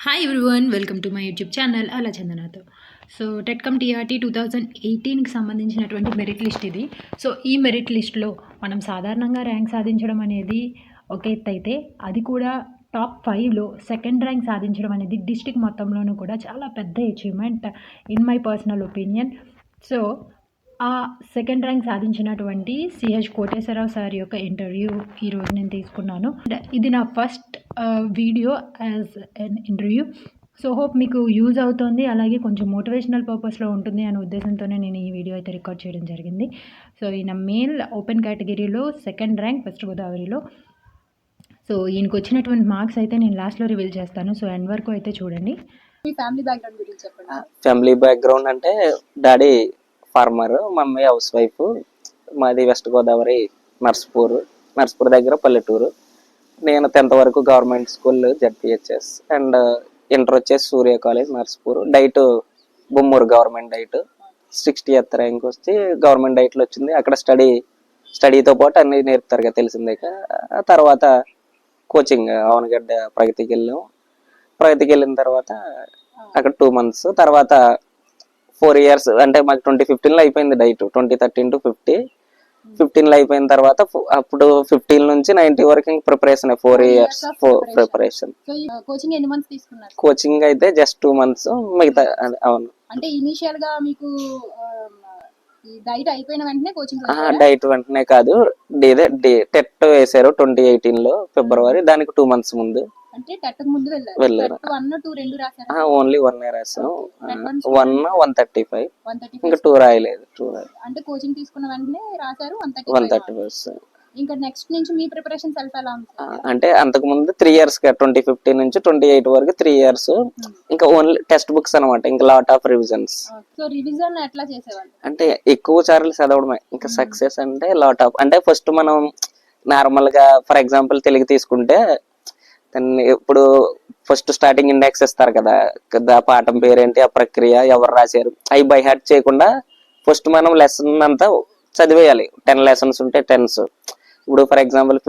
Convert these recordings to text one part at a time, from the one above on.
Hi everyone, welcome to my YouTube channel అలా చందనాతో. So టెట్కమ్ TRT 2018కి సంబంధించినటువంటి merit list ఇది. So ఈ మెరిట్ లిస్ట్లో మనం సాధారణంగా ర్యాంక్ సాధించడం అనేది ఒక ఎత్తు అయితే, అది కూడా టాప్ 5లో సెకండ్ ర్యాంక్ సాధించడం అనేది డిస్ట్రిక్ట్ మొత్తంలోనూ కూడా చాలా పెద్ద achievement in my personal opinion. So ఆ సెకండ్ ర్యాంక్ సాధించినటువంటి సిహెచ్ కోటేశ్వరరావు సార్ యొక్క ఇంటర్వ్యూ ఈరోజు నేను తీసుకున్నాను. ఇది నా first video as an interview. So hope మీకు యూజ్ అవుతుంది, అలాగే కొంచెం మోటివేషనల్ పర్పస్లో ఉంటుంది అనే ఉద్దేశంతోనే నేను ఈ వీడియో అయితే రికార్డ్ చేయడం జరిగింది. సో ఈయన మేల్ ఓపెన్ కేటగిరీలో సెకండ్ ర్యాంక్ వెస్ట్ గోదావరిలో. సో ఈయనకు వచ్చినటువంటి మార్క్స్ అయితే నేను లాస్ట్లో రివీల్ చేస్తాను. సో ఎండ్ వరకు అయితే చూడండి. మీ ఫ్యామిలీ బ్యాక్గ్రౌండ్ గురించి చెప్పండి. ఫ్యామిలీ బ్యాక్గ్రౌండ్ అంటే daddy farmer, mummy housewife. మాది వెస్ట్ గోదావరి నర్స్పూర్ దగ్గర పల్లెటూరు. నేను 10th వరకు government school Z P H S and inter వచ్చేసి Surya college Narsapur. DIET Bommuru government DIET 60th rank వచ్చి గవర్నమెంట్ డైట్లో వచ్చింది. అక్కడ స్టడీతో పాటు అన్ని నేర్పుతారు కదా, తెలిసిందే. ఆ తర్వాత కోచింగ్ అవనగడ్డ ప్రగతికి వెళ్ళిన తర్వాత అక్కడ 2 months తర్వాత 4 years, అంటే మాకు 2015లో అయిపోయింది డైట్. 2013 to 15లో అయిపోయిన తర్వాత అప్పుడు 15 నుంచి 90 వరకు ప్రిపరేషన్ 4 years ప్రిపరేషన్. కోచింగ్ ఎన్ని మంత్స్ తీసుకున్నారు? కోచింగ్ అయితే జస్ట్ 2 months మిగతా. అవును, అంటే ఇనిషియల్ గా మీకు డైట్ అయిపోయిన వెంటనే కోచింగ్? డైట్ వెంటనే కాదు, టెట్ వేసారు 2018లో ఫిబ్రవరి. దానికి 2 months ముందు. అంటే టెట్ ముందు వెళ్ళారు. 1, 2 రెండు రాశారా? ఓన్లీ 1 రాసాం. 1 135, ఇంకా 2 రాయలేదు. అంటే కోచింగ్ తీసుకున్న వెంటనే రాశారు 135. ఇంకా నెక్స్ట్ నుంచి మీ ప్రిపరేషన్ సెల్ఫ్ ఎలా ఉంది? అంటే అంతకు ముందు 3 years 2015 నుంచి 28 వరకు 3 years ఇంకా ఓన్లీ టెక్స్ట్ బుక్స్ అనమాట. ఇంకా lot of revisions. So revision ఎట్లా చేసేవాళ్ళు? అంటే ఎక్కువ సార్లు చదవడమే. ఇంకా సక్సెస్ అంటే లాట్ ఆఫ్, అంటే ఫస్ట్ మనం నార్మల్ గా ఫర్ ఎగ్జాంపుల్ తెలుగు తీసుకుంటే దాన్ని ఇప్పుడు ఫస్ట్ స్టార్టింగ్ ఇండెక్స్ ఇస్తారు కదా, పాఠం పేరేంటి, ఆ ప్రక్రియ, ఎవరు రాశారు, అవి బై హార్ట్ చేయకుండా ఫస్ట్ మనం లెసన్ అంతా చదివేయాలి. 10 lessons ఉంటే 10s. ఇప్పుడు ఫర్ ఎగ్జాంపుల్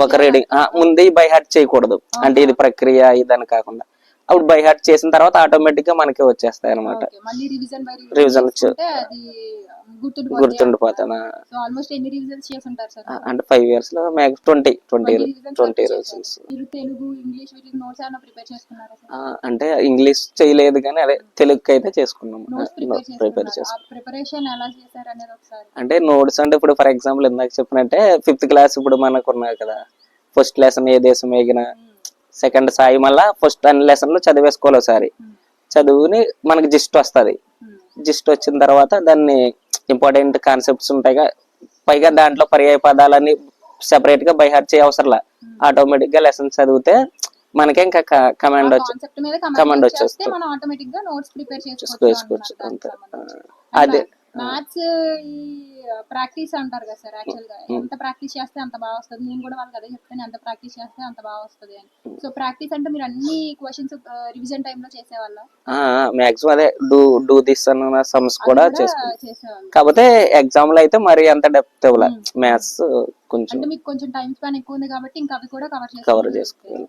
ఒక రీడింగ్ ముందే బై హార్ట్ చేయకూడదు. అంటే ఇది ప్రక్రియ ఇదని కాకుండా అప్పుడు బై హార్ట్ చేసిన తర్వాత ఆటోమేటిక్ గా మనకి వచ్చేస్తాయి అనమాట. రివిజన్ గుర్తుండిపోతాను. అంటే 5 years లో మ్యాక్స్ 20 రివిజన్స్. అంటే ఇంగ్లీష్ చేయలేదు కానీ అదే తెలుగుకి అయితే చేసుకున్నాము. ప్రిపేర్ చేసుకున్నాం. అంటే నోట్స్ అంటే ఇప్పుడు ఫర్ ఎగ్జాంపుల్ ఇందాక చెప్పినట్టే 5th class ఇప్పుడు మనకు ఉన్నాయి కదా, ఫస్ట్ లెసన్ ఏ దేశం ఎగిన, సెకండ్ సాయి, మళ్ళా ఫస్ట్ అన్ని లెసన్లు చదివేసుకోవాలి ఒకసారి. చదువుని మనకి జిస్ట్ వస్తుంది. జిస్ట్ వచ్చిన తర్వాత దాన్ని ఇంపార్టెంట్ కాన్సెప్ట్స్ ఉంటాయి, పైగా దాంట్లో పర్యాయ పదాలని సెపరేట్ గా బై హార్ట్ చేయ అవసరంలా. ఆటోమేటిక్ గా లెసన్ చదివితే మనకే ఇంకా కమాండ్ వచ్చేస్తుంది. అంతే. అదే మ్యాథ్స్ ప్రాక్టీస్ అంటారు కదా సార్, యాక్చువల్ గా ఎంత ప్రాక్టీస్ చేస్తే అంత బాగా వస్తుంది. నేను కూడా వాళ్ళకి అదే చెప్తాను, ఎంత ప్రాక్టీస్ చేస్తే అంత బాగా వస్తుంది అని. సో ప్రాక్టీస్ అంటే మీరు అన్ని క్వశ్చన్స్ రివిజన్ టైమ్ లో చేసేవాళ్ళ? మాక్సిమం అదే డూ దిస్ అన్న సమ్స్ కూడా చేసేవాళ్ళు. కాకపోతే ఎగ్జామ్ లో అయితే మరి అంత డెప్త్ ఇవ్వాలి. మ్యాథ్స్ కొంచెం అంటే మీకు కొంచెం టైం స్పాన్ ఎక్కువ ఉంది కాబట్టి ఇంకా అవి కూడా కవర్ చేసుకోవాలి.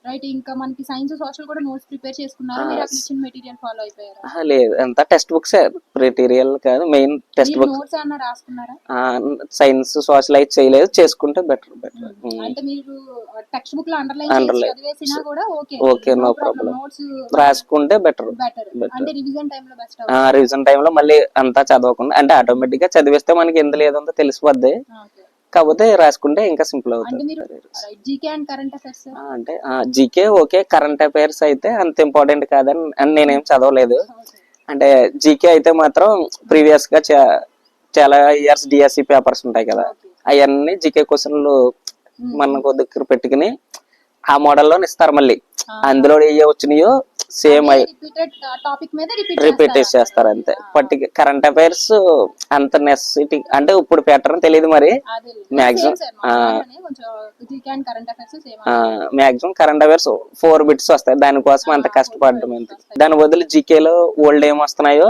రైట్. ఇంకా మనకి సైన్స్ సోషల్ కూడా నోట్స్ ప్రిపేర్ చేసుకున్నారు, మీరు అప్లికేషన్ మెటీరియల్ ఫాలో అయిపోయారు? లేదు, అంతా టెక్స్ట్ బుక్స్, మెటీరియల్ కాదు, మెయిన్ టెక్స్ట్ బుక్. నోట్స్ ఏమన్నా రాసుకున్నారా? సైన్స్ సోషల్ అయితే చేయలేదు, చేసుకుంటే బెటర్. అంటే మీరు టెక్స్ట్ బుక్ లో అండర్లైన్ చదివేసినా కూడా ఓకే, నో ప్రాబ్లం. నోట్స్ రాసుకుంటే బెటర్. అంటే రివిజన్ టైం లో బెస్ట్. రివిజన్ టైం లో మళ్ళీ అంతా చదవకుండా, అంటే ఆటోమేటిక్ గా చదివేస్తే మనకి ఎంత లేదంతా తెలిసిపోద్ది. కాకపోతే రాసుకుంటే ఇంకా సింపుల్ అవుతుంది. అంటే జీకే ఓకే, కరెంట్ అఫైర్స్ అయితే అంత ఇంపార్టెంట్ కాదని నేనేం చదవలేదు. అంటే జీకే అయితే మాత్రం ప్రీవియస్ గా చాలా ఇయర్స్ డిఎస్సి పేపర్స్ ఉంటాయి కదా, అవన్నీ జీకే క్వశ్చన్లు మనకు దగ్గర పెట్టుకుని ఆ మోడల్లో ఇస్తారు. మళ్ళీ అందులో ఏ వచ్చినాయో సేమ్ రిపీట్ చేస్తారు అంతే. కరెంట్ అఫైర్స్ అంత నెసెసిటీ అంటే ఇప్పుడు ప్యాటర్న్ తెలియదు మరి. మాక్సిమం కరెంట్ అఫైర్స్ 4 bits వస్తాయి, దానికోసం అంత కష్టపడడం ఎంత. దాని బదులు జీకేలో ఓల్డ్ ఏం వస్తున్నాయో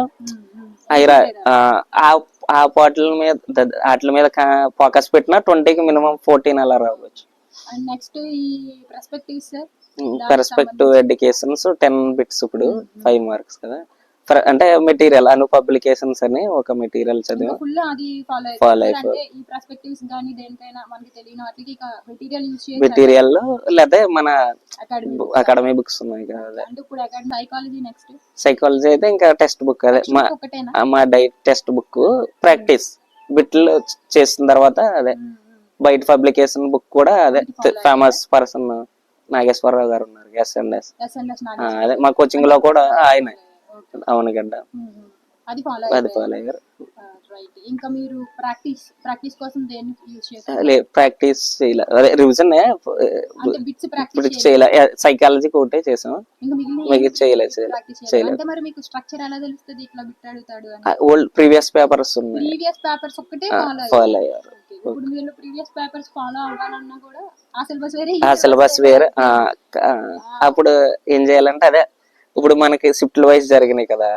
ఆ వాటి మీద ఫోకస్ పెట్టినా 20కి మినిమం 14 అలా రావచ్చు. అండ్ నెక్స్ట్ ఈ perspectives sir perspective educations 10 bits ఇప్పుడు 5 మార్క్స్ కదా. అంటే మెటీరియల్ అను పబ్లికేషన్స్ అని ఒక మెటీరియల్ చదివా, ఫుల్ అది Follow ఫాలో అయిపో- అంటే ఈ పర్స్పెక్టివ్స్ కానీ దేనికైనా మనకి తెలియని వాటికి ఇక మెటీరియల్ యూజ్ చేసి మెటీరియల్ లేదా మన అకాడమీ అకాడమీ బుక్స్ ఉన్నాయి కదా. అదే అంటే ఇప్పుడు అకాడమీ సైకాలజీ నెక్స్ట్ సైకాలజీ అయితే ఇంకా టెక్స్ట్ బుక్ అదే ఒకటేనా మా డైట్ టెక్స్ట్ బుక్ ప్రాక్టీస్ బిట్లు చేసిన తర్వాత అదే బయట పబ్లికేషన్ బుక్ కూడా అదే ఫేమస్ పర్సన్ నాగేశ్వరరావు గారు ఉన్నారు ఎస్ఎన్ఎస్, ఎస్ఎన్ఎస్ అదే మా కోచింగ్ లో కూడా ఆయన అవును గడ్డ అది ఫాలో అది ఫాలో అయ్యారు. రైట్. ఇంకా మీరు ప్రాక్టీస్ కోసం దేన్ని యూజ్ చేస్తారు? లే ప్రాక్టీస్ చేయలే, అదే రివిజన్ అంటే బిట్స్ ప్రాక్టీస్ చేయలే. సైకాలజీకి ఒకటే చేసాం, ఇంకా మిగతా చేయలేదు ప్రాక్టీస్ చేయలేదు. అంటే మరి మీకు స్ట్రక్చర్ ఎలా తెలుస్తుంది ఇట్లా బిట్ అడుగుతాడు అని? ఓల్డ్ ప్రీవియస్ పేపర్స్ ఉన్నాయి, ప్రీవియస్ పేపర్స్ ఒక్కటే ఫాలో అయ్యారు. ఇప్పుడు మీరు ప్రీవియస్ పేపర్స్ ఫాలో అవ్వాలన్నా కూడా ఆ సిలబస్ వేరే ఆ సిలబస్ వేరే. అప్పుడు ఏం చేయాలంటే అదే ఇప్పుడు మనకి షిఫ్ట్ వైజ్ జరిగినాయి కదా.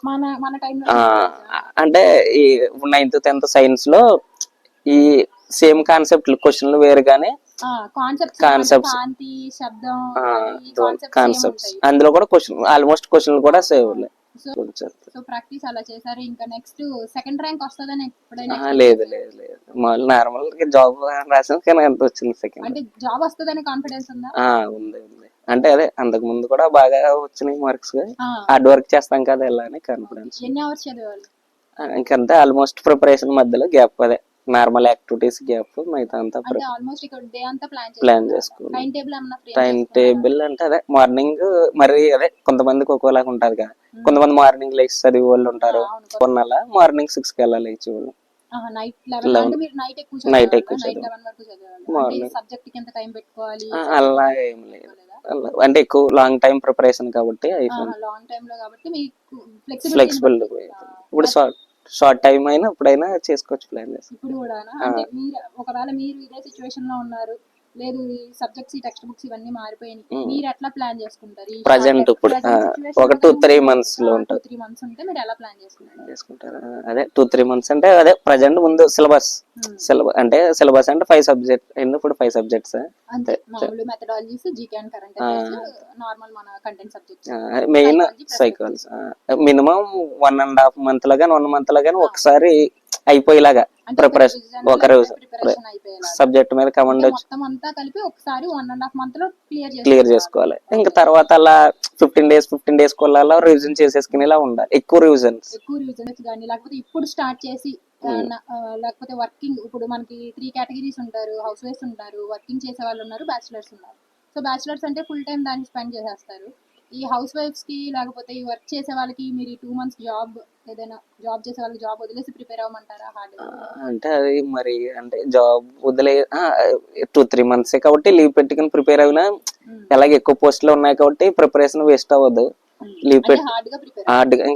మన టైంలో అంటే ఈ 9th 10th సైన్స్ లో ఈ సేమ్ కాన్సెప్ట్ క్వశ్చన్లు వేరు కానీ కాన్సెప్ట్స్ కాంతి శబ్దం కాన్సెప్ట్స్ అందులో కూడా క్వశ్చన్ ఆల్మోస్ట్ క్వశ్చన్లు కూడా సేవ్ సో ప్రాక్టీస్ అలా చేశారు. ఇంకా నెక్స్ట్ సెకండ్ ర్యాంక్ వస్తుందని ఎప్పుడైనా లేదు లేదు లేదు మామూలు నార్మల్ జాబ్ రాసాను కానీ ఎంత వచ్చింది సెకండ్. అంటే జాబ్ వస్తుందని కాన్ఫిడెన్స్ ఉందా? ఉంది ఉంది. అంటే అదే అంతకు ముందు కూడా బాగా వచ్చినాయి మార్క్స్, హార్డ్ వర్క్ చేస్తాం కదా ఎలా అని కాన్ఫిడెన్స్. ఎన్ని అవర్స్ చదివాలి? ఇంకంతా ఆల్మోస్ట్ ప్రిపరేషన్ మధ్యలో గ్యాప్, అదే నార్మల్ యాక్టివిటీస్ గ్యాప్, మిగతా అంతా అంటే ఆల్మోస్ట్ ఇక్కడ డే అంతా ప్లాన్ చేసుకున్నాం. టైం టేబుల్ ఏమన్నా టైం టేబుల్ అంటే అదే మార్నింగ్ మరి అదే కొంతమందికి ఒక్కోలాగా ఉంటది కదా. కొంతమంది మార్నింగ్ లేచి చదివే వాళ్ళు ఉంటారు, కొన్నాళ్ళ మార్నింగ్ 6 కి వెళ్ళాలి లేచి వాళ్ళు. నైట్ 11 అంటే మీరు నైట్ ఎక్కువ చదివాలి. సబ్జెక్ట్ కి ఎంత టైం పెట్టుకోవాలి అలా ఏం లేదు, అంటే ఎక్కువ లాంగ్ టైం ప్రిపరేషన్ కాబట్టి లాంగ్ టైం లో కాబట్టి మీకు ఫ్లెక్సిబుల్. ఇప్పుడు షార్ట్ టైం అయినా ఎప్పుడైనా చేసుకోవచ్చు ప్లాన్ చేసి. ఇప్పుడు కూడా అంటే మీరు ఒకవేళ మీరు ఇదే సిచ్యువేషన్ లో ఉన్నారు, లేదు ఈ సబ్జెక్ట్స్ ఈ టెక్స్ట్ బుక్స్ ఇవన్నీ మారిపోయినాయి, మీరు ఎట్లా ప్లాన్ చేసుకుంటారు? ప్రజెంట్ ఇప్పుడు ఒక 2-3 months లో ఉంటుంది. 2-3 months ఉంటే మీరు ఎలా ప్లాన్ చేసుకుంటారు? అదే 2-3 months అంటే అదే ప్రజెంట్ ముందు సిలబస్ అంటే సిలబస్ అంటే 5 సబ్జెక్ట్ ఇప్పుడు 5 సబ్జెక్ట్స్ అంతే. మామూలు methodologies, GK and current affairs, normal మన content subjects, main psychology. Minimum 1.5 month లో కానీ 1 month లో కానీ ఒకసారి అయిపోయేలాగా ప్రిపరేషన్, ఒక రోజు సబ్జెక్ట్ మీద కమాండ్ వచ్చి మొత్తం అంతా కలిపి ఒకసారి 1.5 month లో క్లియర్ చేసుకోవాలి. ఇంకా తర్వాత అలా 15 days కొల్లాలా రివిజన్ చేసేసుకునేలా ఉండాలి. ఎక్కువ రివిజన్స్ కానీ లేకపోతే ఇప్పుడు స్టార్ట్ చేసి లేకపోతే వర్కింగ్, ఇప్పుడు మనకి 3 కేటగిరీస్ ఉంటారు, హౌస్ వైఫ్స్ ఉంటారు, వర్కింగ్ చేసే వాళ్ళు ఉన్నారు, బ్యాచిలర్స్ ఉన్నారు. సో బ్యాచిలర్స్ అంటే ఫుల్ టైం దాన్ని స్పెండ్ చేసేస్తారు. ఈ హౌస్ వైఫ్స్ కి లేకపోతే ఈ వర్క్ చేసే వాళ్ళకి మీరు 2 months జాబ్, ఏదైనా జాబ్ చేసే వాళ్ళకి జాబ్ వదిలేసి ప్రిపేర్ అవ్వమంటారా? హార్డ్ అంటే అది మరి అంటే జాబ్ వదిలే 2-3 months కాబట్టి లీవ్ పెట్టుకుని ప్రిపేర్ అయినా ఎలాగ ఎక్కువ పోస్టులు ఉన్నాయి కాబట్టి ప్రిపరేషన్ వేస్ట్ అవ్వదు. లీవ్ పెట్టి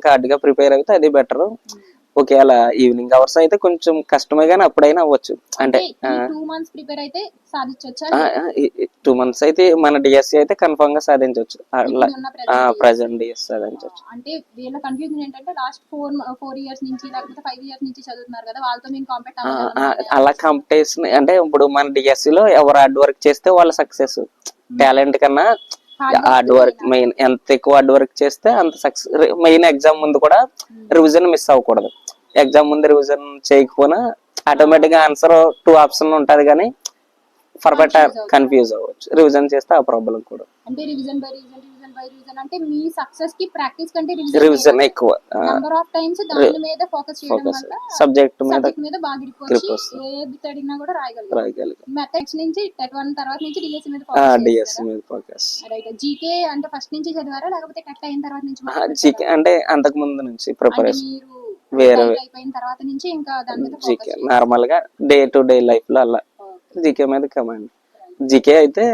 హార్డ్గా ప్రిపేర్ అయితే అది బెటర్. ఒకవేళ ఈవినింగ్ అవర్స్ అయితే కొంచెం కష్టమే కానీ అప్పుడైనా అవ్వచ్చు. అంటే 2 months ప్రిపేర్ అయితే సాధించొచ్చా? 2 months అయితే మన డిఎస్సి అయితే కన్ఫర్మ్ గా సాధించవచ్చు. ప్రెజెంట్ డిఎస్సి సాధించవచ్చు. అంటే వీళ్ళ కన్ఫ్యూజన్ ఏంటంటే లాస్ట్ 4 years నుంచి లేకపోతే 5 years నుంచి చదువుతున్నారు కదా, వాళ్ళతో మేము కాంపీట్ అవ్వాలి. అలా కాంపిటీషన్ అంటే ఇప్పుడు మన డిఎస్సి లో ఎవరు హార్డ్ వర్క్ చేస్తే వాళ్ళ సక్సెస్. టాలెంట్ కన్నా హార్డ్ వర్క్ మెయిన్. ఎంత ఎక్కువ హార్డ్ వర్క్ చేస్తే అంత సక్సెస్. మెయిన్ ఎగ్జామ్ ముందు కూడా రివిజన్ మిస్ అవ్వకూడదు. ఎగ్జామ్ ముందు రివిజన్ చేయకపోయినా ఆటోమేటిక్ గా ఆన్సర్ 2 option ఉంటది కానీ పర్ఫెక్ట్ కన్ఫ్యూజ్ అవ్వచ్చు. రివిజన్ చేస్తే ఆ ప్రాబ్లం కూడా. అంటే రివిజన్ బై రివిజన్ అంటే మీ సక్సెస్ కి ప్రాక్టీస్ కంటే రివిజన్ ఎక్కువ, నంబర్ ఆఫ్ టైమ్స్ దాని మీద ఫోకస్ చేయడం వల్ల సబ్జెక్ట్ మీద బాగా గ్రిప్ వచ్చి ఏది అడిగినా కూడా రాయగలరు. మెథడ్స్ నుంచి టెట్ 1 తర్వాత నుంచి డిఎస్సి మీద ఫోకస్. రైట్. జీకే అంటే ఫస్ట్ నుంచి చదివారా లేకపోతే టెట్ అయిన తర్వాత నుంచి? జీకే అంటే అంతకు ముందు నుంచి ప్రిపరేషన్ వేరే అయిపోయిన తర్వాత నుంచి ఇంకా దాని మీద జీకే నార్మల్ గా డే టు డే లైఫ్ లో అలా జీకే మీద కమాండ్. జీకే అయితే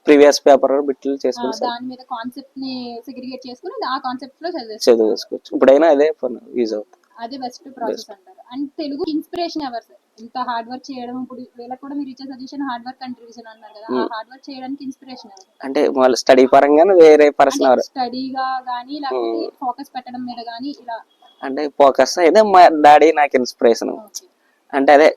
ప్రీవియస్ పేపర్ బిట్లు చేసుకుని దాని మీద కాన్సెప్ట్ ని సెగ్రిగేట్ చేసుకుని ఆ కాన్సెప్ట్ లో చదివేసుకోవచ్చు. ఇప్పుడైనా అదే యూజ్ అవుతుంది. అదే బెస్ట్ ప్రాసెస్ అంటారు. అండ్ తెలుగు ఇన్స్పిరేషన్ ఎవరు సార్? ఇంత హార్డ్ వర్క్ చేయడం, ఇప్పుడు వీళ్ళకి కూడా మీరు ఇచ్చే suggestion hard work and revision అన్నారు కదా, ఆ హార్డ్ వర్క్ చేయడానికి ఇన్స్పిరేషన్ ఎవరు? అంటే వాళ్ళ స్టడీ పరంగానే వేరే పర్సన్ ఎవరు? స్టడీగా గానీ లేకపోతే ఫోకస్ పెట్టడం మీద గానీ ఇలా? అంటే ఫోకస్ అయితే మా డాడీ నాకు ఇన్స్పిరేషన్. అంటే అదే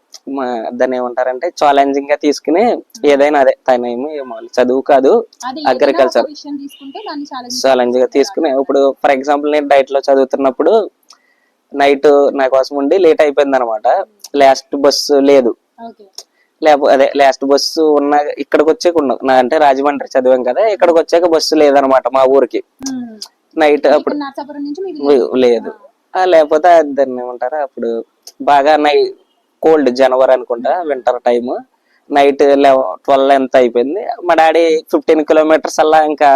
దాన్ని ఏమంటారంటే ఛాలెంజింగ్ గా తీసుకుని ఏదైనా అదే తన ఏమో చదువు కాదు అది ఏదైనా ఒక అగ్రికల్చర్ విషయం తీసుకుంటే దాన్ని ఛాలెంజ్ గా తీసుకుని ఇప్పుడు ఫర్ ఎగ్జాంపుల్ నేను డైట్ లో చదువుతున్నప్పుడు నైట్ నా కోసం ఉండి లేట్ అయిపోయింది అనమాట. లాస్ట్ బస్సు లేదు, ఓకే లేకపోతే అదే లాస్ట్ బస్సు ఉన్న ఇక్కడికి వచ్చాక ఉండవు నా అంటే రాజమండ్రి చదివాం కదా, ఇక్కడికి వచ్చాక బస్సు లేదనమాట మా ఊరికి. నైట్ అప్పుడు నర్సాపురం నుంచి మీ లేదు లేకపోతే దాన్ని ఏమంటారా అప్పుడు బాగా కోల్డ్ జనవరి అనుకుంటా వింటర్ టైమ్ నైట్ 12 ఎంత అయిపోయింది. మా డాడీ 15 కిలోమీటర్స్ అలా ఇంకా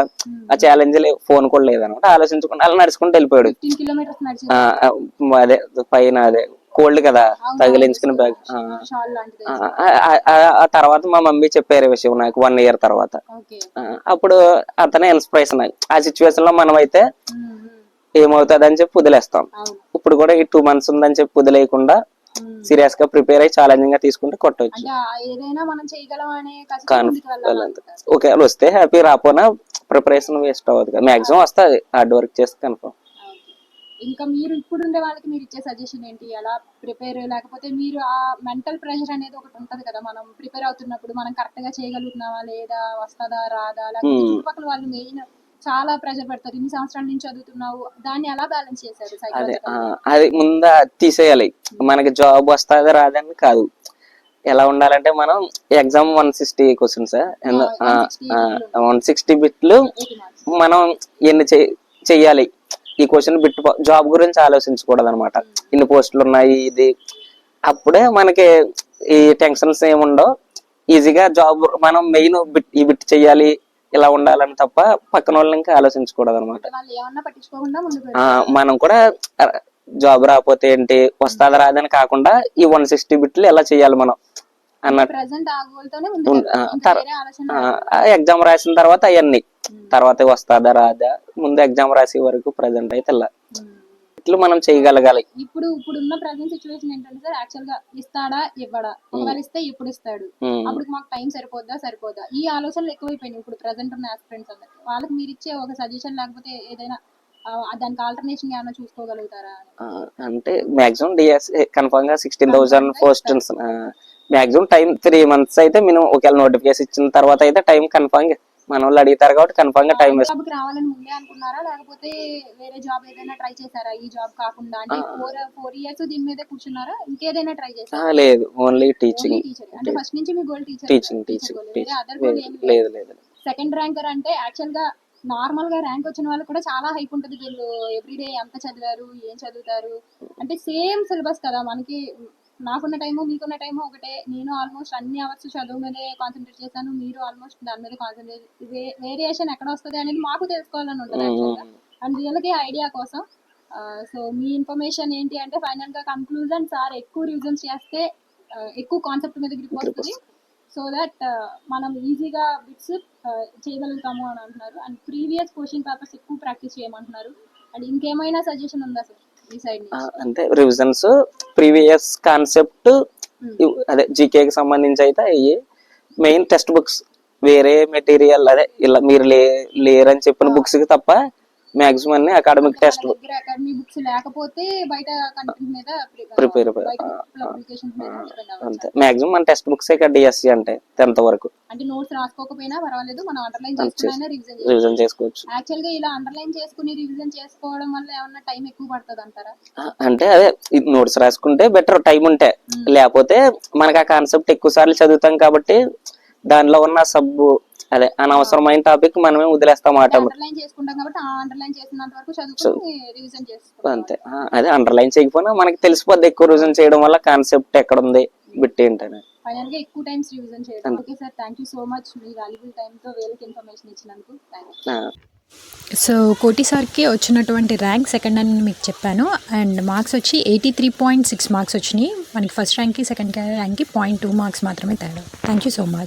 ఆ ఛాలెంజ్ ఫోన్ కూడా లేదనమాట. ఆలోచించుకుంటే అలా నడుచుకుంటూ వెళ్ళిపోయాడు. 15 కిలోమీటర్స్ నడిచి అదే పైన అదే కోల్డ్ కదా తగిలించుకుని బ్యాగ్. షాల్ లాంటిది ఆ తర్వాత మా మమ్మీ చెప్పారు ఈ విషయం నాకు 1 year తర్వాత. ఓకే అప్పుడు అతనే ఇన్స్పిరేషన్. ఆ సిచ్యువేషన్ లో మనం అయితే ఏమవుతుంది అని చెప్పి వదిలేస్తాం. అవును ఇప్పుడు కూడా ఈ 2 months ఉందని చెప్పి వదిలేయకుండా సీరియస్ గా ప్రిపేర్ అయ్యి ఛాలెంజింగ్ గా తీసుకుంటే కొట్టవచ్చు. అంటే ఏదైనా మనం చేయగలం అనే కాన్ఫిడెంట్ ఓకే వస్తే హ్యాపీ, రాపోనా ప్రిపరేషన్ వేస్ట్ అవ్వదు కదా. మాక్సిమం వస్తుంది హార్డ్ వర్క్ చేస్తే కన్ఫర్మ్. ఇంకా మీరు ఇప్పుడు ఉండే వాళ్ళకి మీరు ఇచ్చే సజెషన్ ఏంటి? ఎలా ప్రిపేర్, లేకపోతే మీరు ఆ మెంటల్ ప్రెషర్ అనేది ఒకటి ఉంటది కదా, మనం ప్రిపేర్ అవుతున్నప్పుడు మనం కరెక్ట్ గా చేయగలుగుతున్నావా లేదా, వస్తుందా రాదా, లేకపోతే చుట్టుపక్కల వాళ్ళు మెయిన్ చాలా ప్రెషర్ పెడతారు, ఇన్ని సంవత్సరాల నుంచి చదువుతున్నావు, దాన్ని ఎలా బ్యాలెన్స్ చేశారు అదే సైకాలజికల్? అది ముందా తీసేయాలి. మనకి జాబ్ వస్తుంది రాదని కాదు. ఎలా ఉండాలంటే మనం ఎగ్జామ్ 160 క్వశ్చన్స్ 160 బిట్లు మనం ఎన్ని చెయ్యాలి ఈ క్వశ్చన్ బిట్ జాబ్ గురించి ఆలోచించకూడదు అనమాట. ఇన్ని పోస్టులు ఉన్నాయి ఇది, అప్పుడే మనకి ఈ టెన్షన్స్ ఏముండవు. ఈజీగా జాబ్ మనం మెయిన్ ఈ బిట్ చెయ్యాలి ఇలా ఉండాలని తప్ప పక్కన వాళ్ళని ఇంకా ఆలోచించకూడదు అనమాట. వాళ్ళు ఏమన్నా పట్టించుకోకుండా ముందుకు మనం కూడా జాబ్ రాకపోతే ఏంటి వస్తుందా రాదని కాకుండా ఈ 160 బిట్లు ఎలా చెయ్యాలి మనం అన్నట్టు ప్రెసెంట్ ఆ గోల్ తోనే ముందుకు వెళ్ళాలి. ఇంకా వేరే ఆలోచన ఎగ్జామ్ రాసిన తర్వాత అవన్నీ తర్వాత వస్తుందా రాదా, ముందు ఎగ్జామ్ రాసే వరకు ప్రెసెంట్ అయితే ఇట్లా మనం చేయగలగాలి. ఇప్పుడున్న ప్రెసెంట్ సిచ్యువేషన్ ఏంటంటే సార్, యాక్చువల్ గా ఇస్తాడా ఇవ్వడా, ఒకవేళ ఇస్తే ఎప్పుడు ఇస్తాడు, అప్పుడు మాకు టైం సరిపోద్దా, ఈ ఆలోచనలు ఎక్కువైపోయినాయి ఇప్పుడు ప్రెసెంట్ ఉన్న ఆస్పిరెంట్స్ అందరికి. వాళ్ళకి మీరు ఇచ్చే ఒక సజెషన్ లేకపోతే ఏదైనా దానికి ఆల్టర్నేషన్ ఏమైనా చూసుకోగలుగుతారా? అంటే మాక్సిమం డిఎస్ కన్ఫర్మ్ గా 16,000 పోస్ట్స్ మాక్సిమం టైం 3 months అయితే మినిమం. ఒకవేళ నోటిఫికేషన్ ఇచ్చిన తర్వాత అయితే టైం కన్ఫర్మ్ మన వాళ్ళు అడుగుతారు కాబట్టి కన్ఫర్మ్ గా టైం జాబ్ కి రావాలని ముందే అనుకున్నారా, లేకపోతే వేరే జాబ్ ఏదైనా ట్రై చేశారా ఈ జాబ్ కాకుండా? అంటే 4 years దీని మీదే కూర్చున్నారా, ఇంకేదైనా ట్రై చేశారా? లేదు, ఓన్లీ టీచింగ్. అంటే ఫస్ట్ నుంచి మీ గోల్ టీచింగ్. లేదు. సెకండ్ ర్యాంకర్ అంటే యాక్చువల్ గా నార్మల్ గా ర్యాంక్ వచ్చిన వాళ్ళు కూడా చాలా హైప్ ఉంటుంది. వీళ్ళు ఎవ్రీడే ఎంత చదివారు, ఏం చదువుతారు, అంటే సేమ్ సిలబస్ కదా మనకి. నాకున్న టైము మీకున్న టైము ఒకటే. నేను ఆల్మోస్ట్ అన్ని అవర్స్ చదువు మీదే కాన్సన్ట్రేట్ చేశాను, మీరు ఆల్మోస్ట్ దాని మీద కాన్సన్ట్రేట్. వేరియేషన్ ఎక్కడ వస్తుంది అనేది మాకు తెలుసుకోవాలని ఉంటుంది యాక్చువల్గా. అండ్ రియల్గా ఐడియా కోసం. సో మీ ఇన్ఫర్మేషన్ ఏంటి అంటే ఫైనల్ గా కన్క్లూజన్, సార్ ఎక్కువ రివిజన్స్ చేస్తే ఎక్కువ కాన్సెప్ట్ మీద గ్రిప్ వస్తుంది, సో దట్ మనం ఈజీగా బిట్స్ చేయగలుగుతాము అని అంటున్నారు. అండ్ ప్రీవియస్ క్వశ్చన్ పేపర్స్ ఎక్కువ ప్రాక్టీస్ చేయమంటున్నారు. అండ్ ఇంకేమైనా సజెషన్ ఉందా సార్ ఈ సైడ్ నుంచి? అంటే రివిజన్స్, ప్రీవియస్ కాన్సెప్ట్, అదే జీకేకి సంబంధించి అయితే అయ్యి మెయిన్ టెక్స్ట్ బుక్స్, వేరే మెటీరియల్ అదే ఇలా మీరు లేరని చెప్పిన బుక్స్ కి తప్ప మాక్సిమం అన్ని అకాడమిక్ టెక్స్ట్ అకాడమిక్ బుక్స్ లేకపోతే బయట కంటెంట్ మీద ప్రిపేర్ అంతే. మాక్సిమం మన టెక్స్ట్ బుక్స్ ఇక్కడ డిఎస్సి అంటే 10th వరకు. అంటే నోట్స్ రాసుకోకపోయినా పర్వాలేదు, మనం అండర్లైన్ చేసుకుని రివిజన్ చేసుకోవచ్చు. యాక్చువల్ గా ఇలా అండర్లైన్ చేసుకుని రివిజన్ చేసుకోవడం వల్ల ఏమన్నా టైం ఎక్కువ పడుతుంది అంటారా? అంటే అదే నోట్స్ రాసుకుంటే బెటర్ టైం ఉంటే, లేకపోతే మనకి ఆ కాన్సెప్ట్ ఎక్కువ సార్లు చదువుతాం కాబట్టి దానిలో ఉన్న సబ్బు అదే అనవసరమైన టాపిక్ మనమే వదిలేస్తాం అండర్లైన్ చేసుకుంటాం కాబట్టి అండర్లైన్ చేసినంత వరకు చదువుకొని రివిజన్ చేసుకోవాలి అంతే. అదే అండర్లైన్ చేయకపోయినా మనకి తెలిసిపోద్ది ఎక్కువ రివిజన్ చేయడం వల్ల కాన్సెప్ట్ ఎక్కడ ఉంది బిట్ ఏంటని. ఫైనల్ గా ఎక్కువ టైమ్స్ రివిజన్ చేయడం. Okay sir, thank you so much me valuable time తో వేలకి ఇన్ఫర్మేషన్ ఇచ్చినందుకు. సో కోటి సార్కి వచ్చినటువంటి ర్యాంక్ సెకండ్ అని మీకు చెప్పాను. అండ్ మార్క్స్ వచ్చి 83.6 మార్క్స్ వచ్చినాయి. మనకి ఫస్ట్ ర్యాంక్కి సెకండ్ ర్యాంక్కి 0.2 మార్క్స్ మాత్రమే తేడా. Thank you so much.